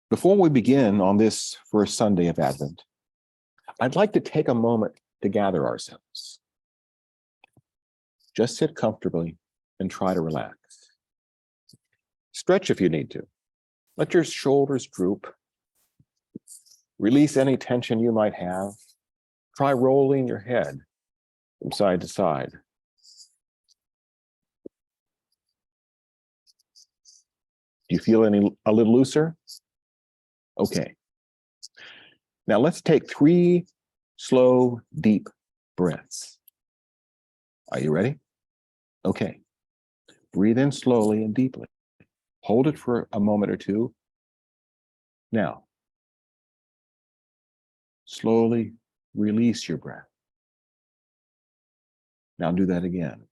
Before we begin on this first Sunday of Advent, I'd like to take a moment to gather ourselves. Just sit comfortably and try to relax. Stretch if you need to. Let your shoulders droop. Release any tension you might have. Try rolling your head from side to side. Do you feel a little looser? Okay. Now let's take 3 slow, deep breaths. Are you ready? Okay. Breathe in slowly and deeply. Hold it for a moment or two. Now, slowly release your breath. Now do that again.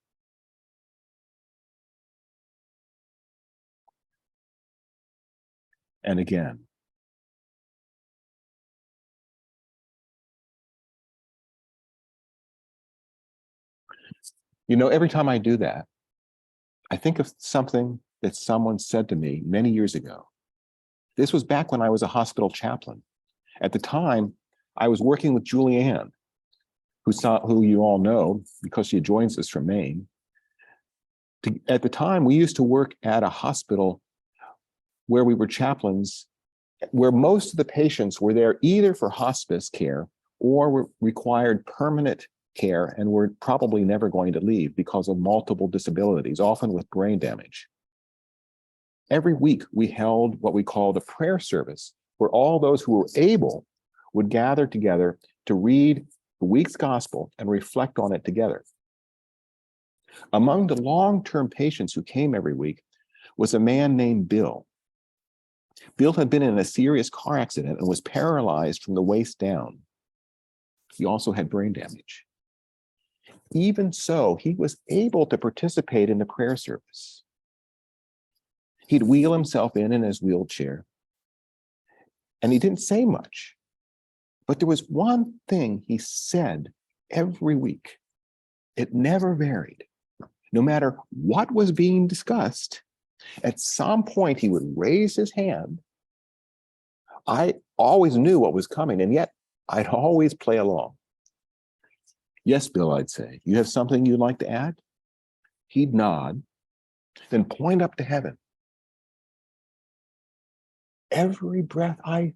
And again. You know, every time I do that, I think of something that someone said to me many years ago. This was back when I was a hospital chaplain. At the time, I was working with Julianne, who you all know because she joins us from Maine. At the time, we used to work at a hospital where we were chaplains, where most of the patients were there either for hospice care or required permanent care and were probably never going to leave because of multiple disabilities, often with brain damage. Every week, we held what we called a prayer service, where all those who were able would gather together to read the week's gospel and reflect on it together. Among the long-term patients who came every week was a man named Bill. Bill had been in a serious car accident and was paralyzed from the waist down. He also had brain damage. Even so, he was able to participate in the prayer service. He'd wheel himself in his wheelchair, and he didn't say much. But there was one thing he said every week. It never varied. No matter what was being discussed, at some point he would raise his hand. I always knew what was coming, and yet I'd always play along. Yes, Bill, I'd say, you have something you'd like to add? He'd nod, then point up to heaven. Every breath I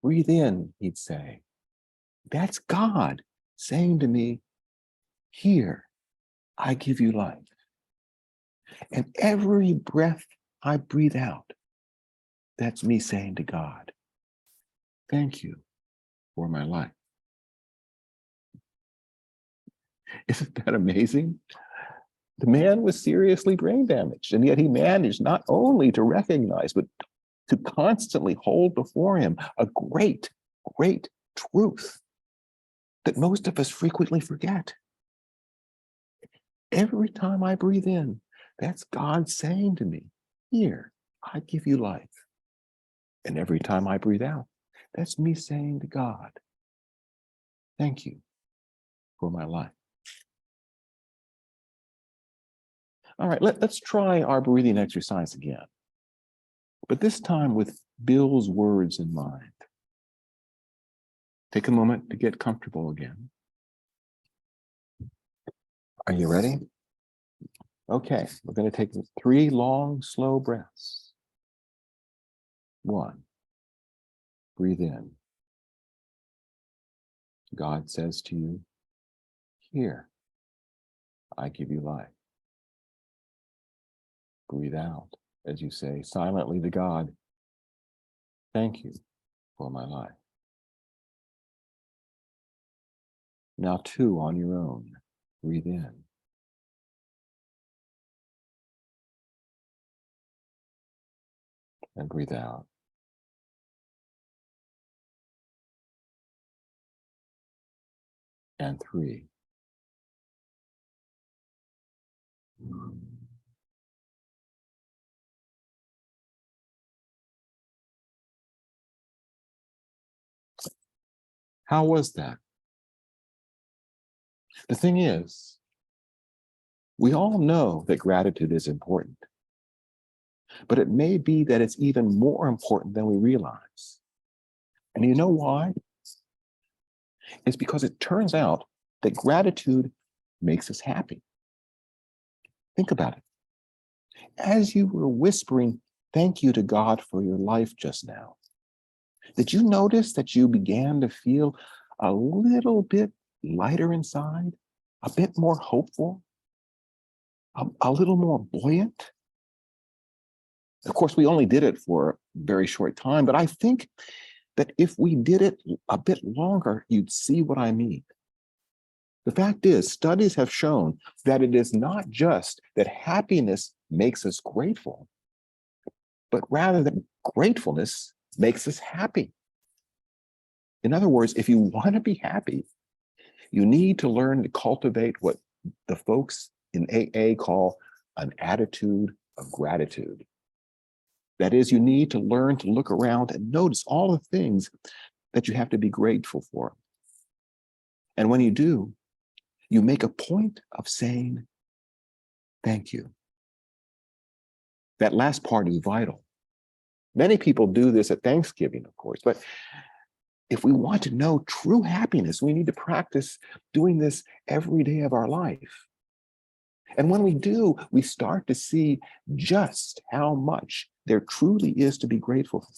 breathe in, he'd say, that's God saying to me, here, I give you life. And every breath I breathe out, that's me saying to God, thank you for my life. Isn't that amazing? The man was seriously brain damaged, and yet he managed not only to recognize, but to constantly hold before him a great, great truth that most of us frequently forget. Every time I breathe in, that's God saying to me, here, I give you life. And every time I breathe out, that's me saying to God, thank you for my life. All right, let's try our breathing exercise again, but this time with Bill's words in mind. Take a moment to get comfortable again. Are you ready? Okay, we're going to take 3 long, slow breaths. 1, breathe in. God says to you, here, I give you life. Breathe out as you say silently to God, thank you for my life. Now 2 on your own, breathe in. And breathe out. And 3. How was that? The thing is, we all know that gratitude is important. but it may be that it's even more important than we realize. And you know why? It's because it turns out that gratitude makes us happy. Think about it. As you were whispering thank you to God for your life just now, did you notice that you began to feel a little bit lighter inside, a bit more hopeful, a little more buoyant? Of course, we only did it for a very short time, but I think that if we did it a bit longer, you'd see what I mean. The fact is, studies have shown that it is not just that happiness makes us grateful, but rather that gratefulness makes us happy. In other words, if you want to be happy, you need to learn to cultivate what the folks in AA call an attitude of gratitude. That is, you need to learn to look around and notice all the things that you have to be grateful for. And when you do, you make a point of saying, thank you. That last part is vital. Many people do this at Thanksgiving, of course, but if we want to know true happiness, we need to practice doing this every day of our life. And when we do, we start to see just how much there truly is to be grateful for.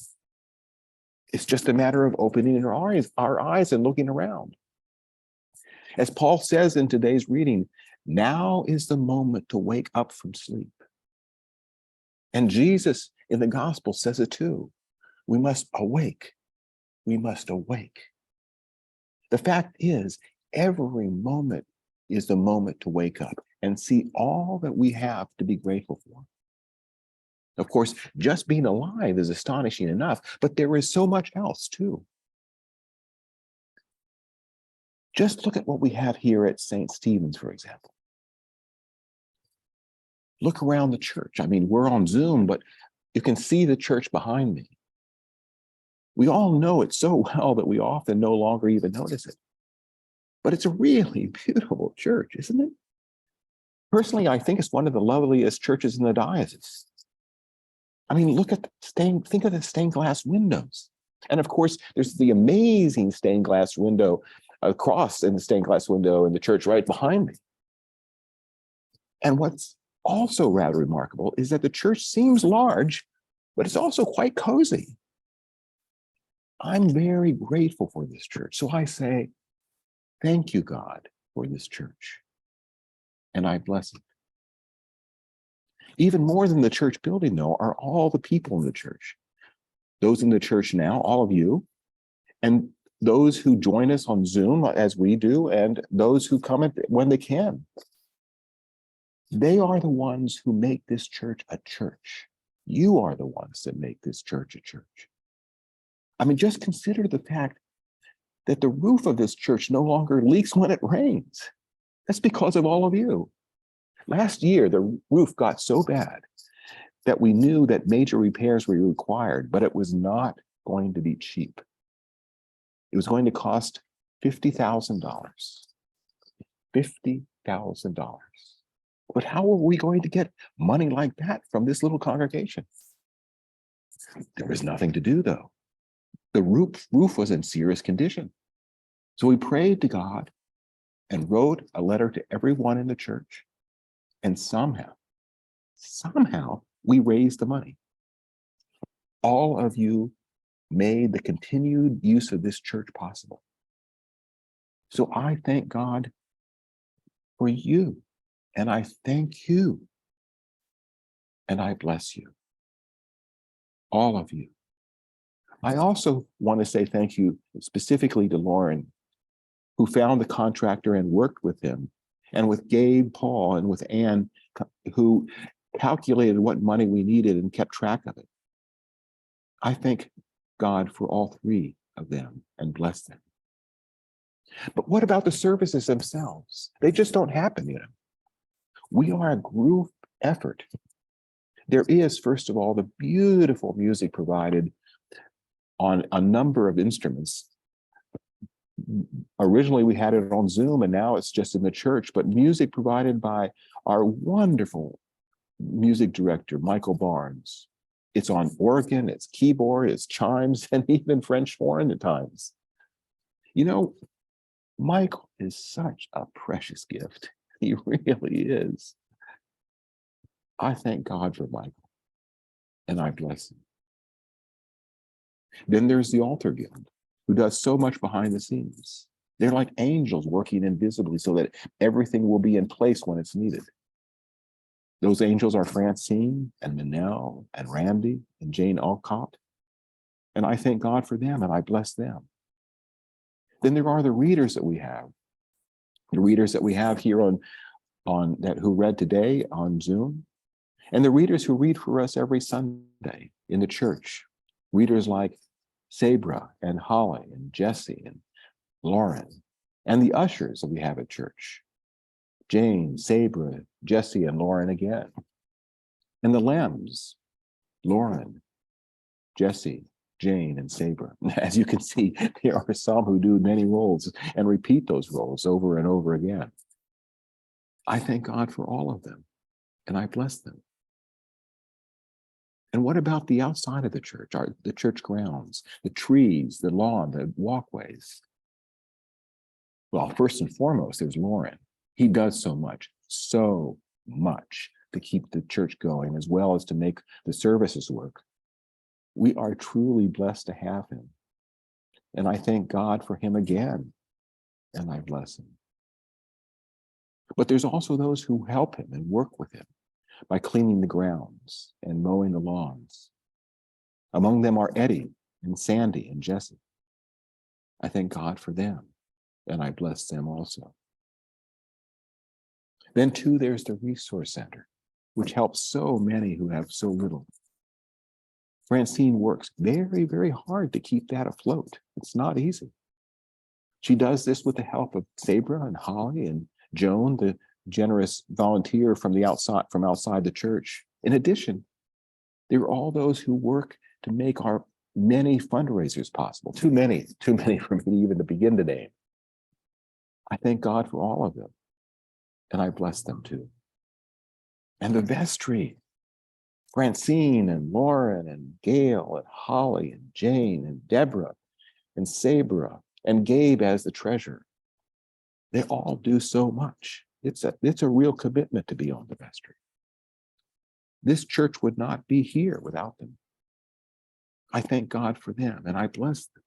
It's just a matter of opening our eyes and looking around. As Paul says in today's reading, now is the moment to wake up from sleep. And Jesus in the gospel says it too. We must awake. We must awake. The fact is, every moment is the moment to wake up and see all that we have to be grateful for. Of course, just being alive is astonishing enough, but there is so much else too. Just look at what we have here at St. Stephen's, for example. Look around the church. I mean, we're on Zoom, but you can see the church behind me. We all know it so well that we often no longer even notice it. But it's a really beautiful church, isn't it? Personally, I think it's one of the loveliest churches in the diocese. I mean, think of the stained glass windows. And of course, there's the amazing stained glass window across in the stained glass window in the church right behind me. And what's also rather remarkable is that the church seems large, but it's also quite cozy. I'm very grateful for this church. So I say, thank you, God, for this church. And I bless it. Even more than the church building, though, are all the people in the church. Those in the church now, all of you, and those who join us on Zoom as we do, and those who come when they can. They are the ones who make this church a church. You are the ones that make this church a church. I mean, just consider the fact that the roof of this church no longer leaks when it rains. That's because of all of you. Last year, the roof got so bad that we knew that major repairs were required, but it was not going to be cheap. It was going to cost $50,000. $50,000. But how are we going to get money like that from this little congregation? There was nothing to do, though. The roof was in serious condition. So we prayed to God and wrote a letter to everyone in the church. And somehow, we raised the money. All of you made the continued use of this church possible. So I thank God for you, and I thank you, and I bless you, all of you. I also want to say thank you specifically to Lauren, who found the contractor and worked with him, and with Gabe, Paul, and with Anne, who calculated what money we needed and kept track of it. I thank God for all three of them and bless them. But what about the services themselves? They just don't happen, you know. We are a group effort. There is, first of all, the beautiful music provided on a number of instruments. Originally, we had it on Zoom, and now it's just in the church, but music provided by our wonderful music director, Michael Barnes. It's on organ, it's keyboard, it's chimes, and even French horn at times. You know, Michael is such a precious gift. He really is. I thank God for Michael, and I bless him. Then there's the altar guild, who does so much behind the scenes. They're like angels working invisibly so that everything will be in place when it's needed. Those angels are Francine and Manel and Randy and Jane Alcott. And I thank God for them and I bless them. Then there are the readers that we have. The readers that we have here on that who read today on Zoom, and the readers who read for us every Sunday in the church. Readers like Sabra and Holly and Jesse and Lauren, and the ushers that we have at church. Jane, Sabra, Jesse, and Lauren again. And the Lems, Lauren, Jesse, Jane, and Sabra. As you can see, there are some who do many roles and repeat those roles over and over again. I thank God for all of them, and I bless them. And what about the outside of the church, the church grounds, the trees, the lawn, the walkways? Well, first and foremost, there's Lauren. He does so much to keep the church going, as well as to make the services work. We are truly blessed to have him. And I thank God for him again, and I bless him. But there's also those who help him and work with him by cleaning the grounds and mowing the lawns. Among them are Eddie and Sandy and Jesse. I thank God for them, and I bless them also. Then too, there's the Resource Center, which helps so many who have so little. Francine works very, very hard to keep that afloat. It's not easy. She does this with the help of Sabra and Holly and Joan, the generous volunteer from outside the church. In addition, there are all those who work to make our many fundraisers possible. Too many for me even to begin to name. I thank God for all of them, and I bless them too. And the vestry, Francine and Lauren and Gail and Holly and Jane and Deborah and Sabra and Gabe as the treasurer. They all do so much. It's a real commitment to be on the vestry. This church would not be here without them. I thank God for them and I bless them.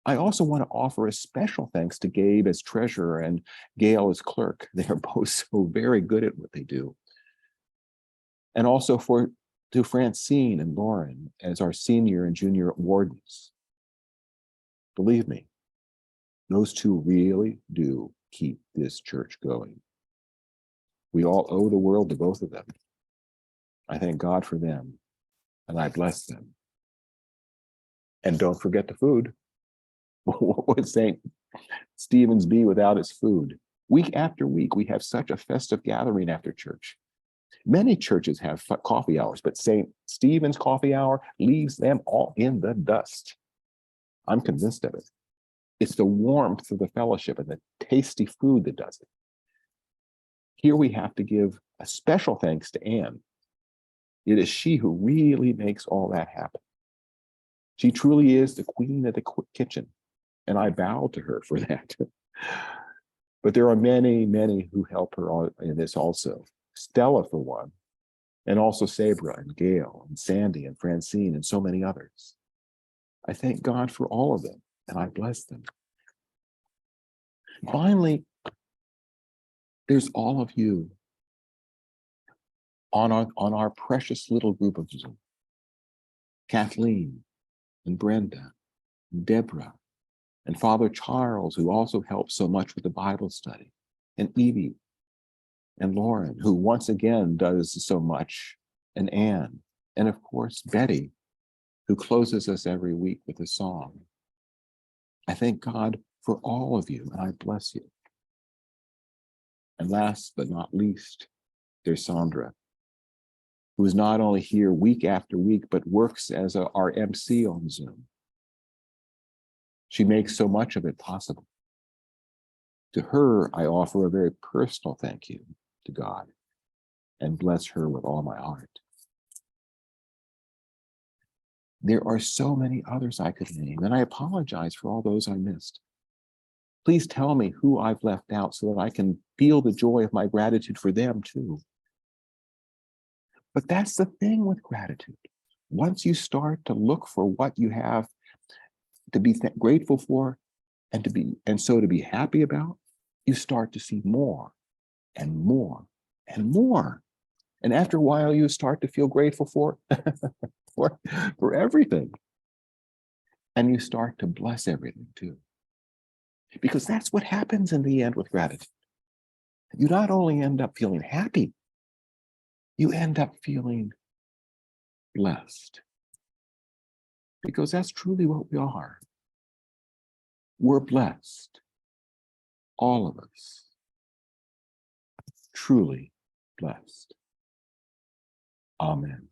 I also want to offer a special thanks to Gabe as treasurer and Gail as clerk. They are both so very good at what they do. And also to Francine and Lauren as our senior and junior wardens. Believe me, those two really do keep this church going. We all owe the world to both of them. I thank God for them, and I bless them. And don't forget the food. What would St. Stephen's be without its food? Week after week, we have such a festive gathering after church. Many churches have coffee hours, but St. Stephen's coffee hour leaves them all in the dust. I'm convinced of it. It's the warmth of the fellowship and the tasty food that does it. Here we have to give a special thanks to Anne. It is she who really makes all that happen. She truly is the queen of the kitchen, and I bow to her for that. But there are many, many who help her in this also. Stella, for one, and also Sabra and Gail and Sandy and Francine and so many others. I thank God for all of them, and I bless them. Finally, there's all of you on our precious little group of Zoom. Kathleen and Brenda and Deborah and Father Charles, who also helps so much with the Bible study, and Evie and Lauren, who once again does so much, and Anne, and of course, Betty, who closes us every week with a song. I thank God for all of you, and I bless you. And last but not least, there's Sandra, who is not only here week after week, but works as our MC on Zoom. She makes so much of it possible. To her, I offer a very personal thank you to God. and bless her with all my heart. There are so many others I could name, and I apologize for all those I missed. Please tell me who I've left out so that I can feel the joy of my gratitude for them too. But that's the thing with gratitude. Once you start to look for what you have to be grateful for and to be happy about, you start to see more and more and more. And after a while, you start to feel grateful for for everything. And you start to bless everything too. Because that's what happens in the end with gratitude. You not only end up feeling happy, you end up feeling blessed. Because that's truly what we are. We're blessed. All of us. Truly blessed. Amen.